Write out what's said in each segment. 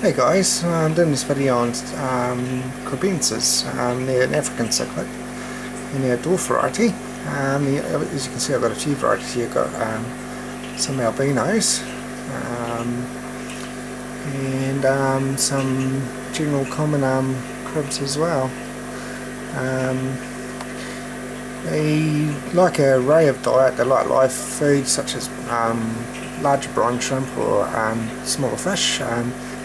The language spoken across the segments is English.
Hey guys, I'm doing this video on Kribenses. They're an African cichlid and they're a dwarf variety. As you can see, I've got a few varieties here. I've got some albinos and some general common Kribs as well. They like an array of diet. They like live food such as larger brine shrimp or smaller fish.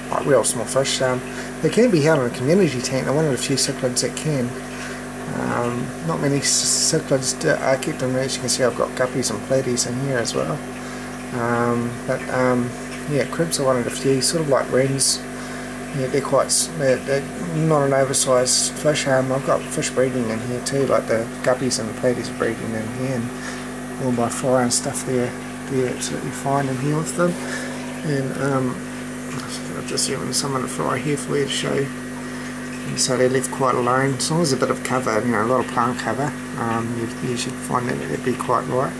Like real small fish. They can be held in a community tank. They're one of the few cichlids that can. Not many cichlids are kept in there. As you can see, I've got guppies and platies in here as well. Yeah, Kribs are one of the few, sort of like wrens. Yeah, they're not an oversized fish. I've got fish breeding in here too, like the guppies and the platies are breeding in here, and all my fly and stuff they're absolutely fine in here with them. And I've just given some of the fly here for you to show. And so they're left quite alone. As long as there's a bit of cover, a lot of plant cover, you should find that it'd be quite right.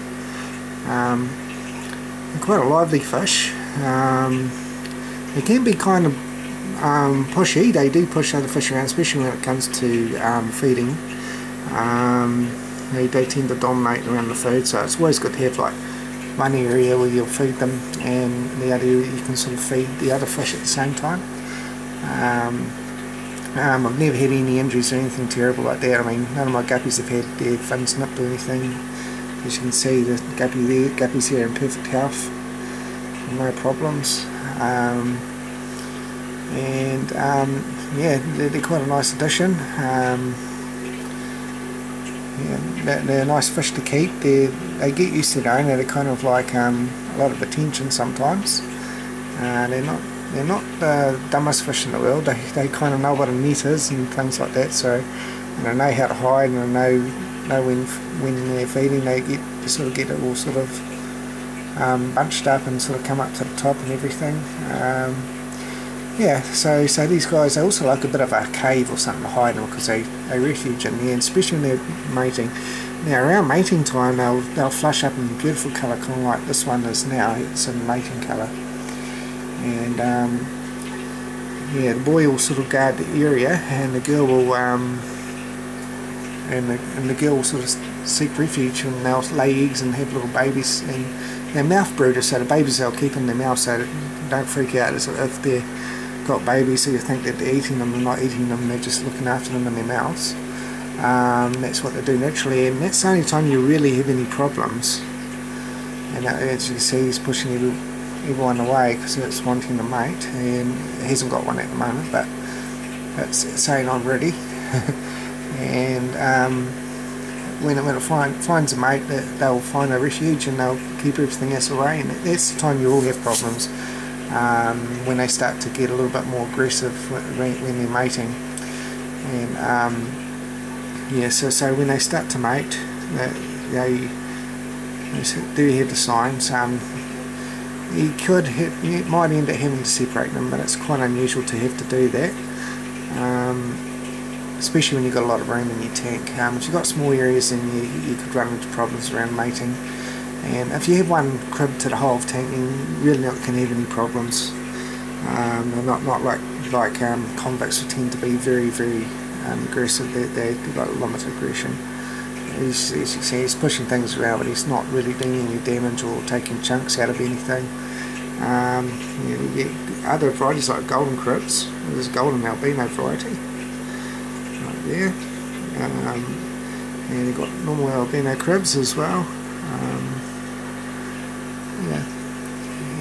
They're quite a lively fish. They can be kind of pushy. They do push other fish around, especially when it comes to feeding. They tend to dominate around the food, so it's always good to have like one area where you'll feed them and the other area you can sort of feed the other fish at the same time. I've never had any injuries or anything terrible like that. I mean, none of my guppies have had their fins nipped or anything. As you can see, the guppies here are in perfect health, no problems. Yeah, they're quite a nice addition. Yeah, they're a nice fish to keep. They get used to their owner. They're kind of like a lot of attention sometimes. They're not the dumbest fish in the world. They kind of know what a net is and things like that. So they know how to hide, and they know when they're feeding. They sort of get it all sort of bunched up and sort of come up to the top and everything. Yeah, so these guys, they also like a bit of a cave or something to hide in, because they refuge in there, and especially when they're mating. Now around mating time they'll flush up in a beautiful colour, kind of like this one is now. It's in mating colour. And yeah, the boy will sort of guard the area, and the girl will the girl will sort of seek refuge, and they'll lay eggs and have little babies, and they're mouth brooders, so the babies they'll keep in their mouth, so don't freak out if they're got babies, so you think that they're eating them. They're not eating them, they're just looking after them in their mouths. That's what they do naturally, and that's the only time you really have any problems. And as you can see, he's pushing everyone away because it's wanting to mate, and it hasn't got one at the moment, but it's saying I'm ready. And when it finds a mate, they'll find a refuge and they'll keep everything else away, and that's the time you all have problems. When they start to get a little bit more aggressive when they're mating. And yeah, so when they start to mate, they do have the signs. You might end up having to separate them, but it's quite unusual to have to do that, especially when you've got a lot of room in your tank. If you've got small areas, then you could run into problems around mating. And if you have one crib to the whole of tank, you really not can have any problems. They're not like convicts, who tend to be very aggressive. They've got limited aggression. As you can see, he's pushing things around, but he's not really doing any damage or taking chunks out of anything. You get other varieties like golden Kribs. There's a golden albino variety right there. And you've got normal albino Kribs as well.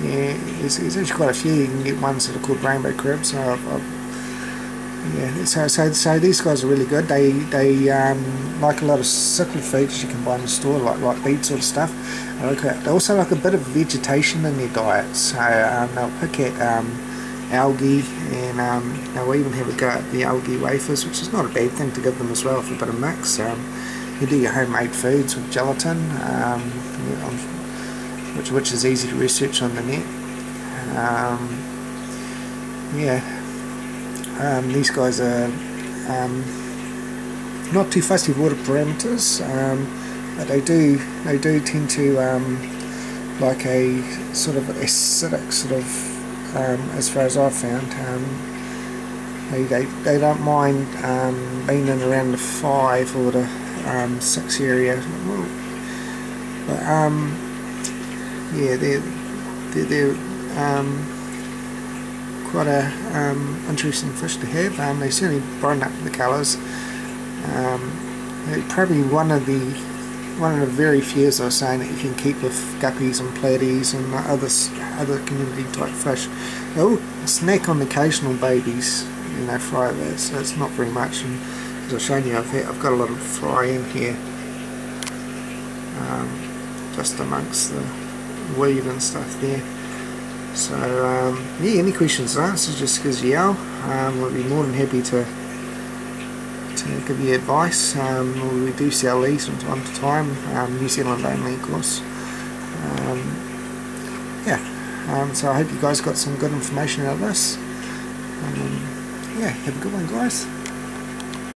Yeah, there's actually quite a few. You can get ones that are called rainbow Kribs. Yeah, so these guys are really good. They like a lot of cichlid foods you can buy in the store, like beet sort of stuff. They also like a bit of vegetation in their diet, so they'll pick at algae, and they'll even have a go at the algae wafers, which is not a bad thing to give them as well for a bit of mix. You do your homemade foods with gelatin, which is easy to research on the net. Yeah, these guys are not too fussy with water parameters, but they do tend to like a sort of acidic sort of as far as I've found. They don't mind being in around the 5 or the 6 area. But yeah, they're quite a interesting fish to have. They certainly brighten up the colours. They're probably one of the very few, as I was saying, that you can keep with guppies and platies and other community type fish. They'll snack on occasional babies, you know, fry that, so it's not very much. And as I've shown you, I've got a lot of fry in here, just amongst the weed and stuff there. So yeah, any questions or answers, just give us a yell. We'll be more than happy to give you advice. We do sell these from time to time, New Zealand only, of course. Yeah, so I hope you guys got some good information out of this. Yeah, have a good one, guys.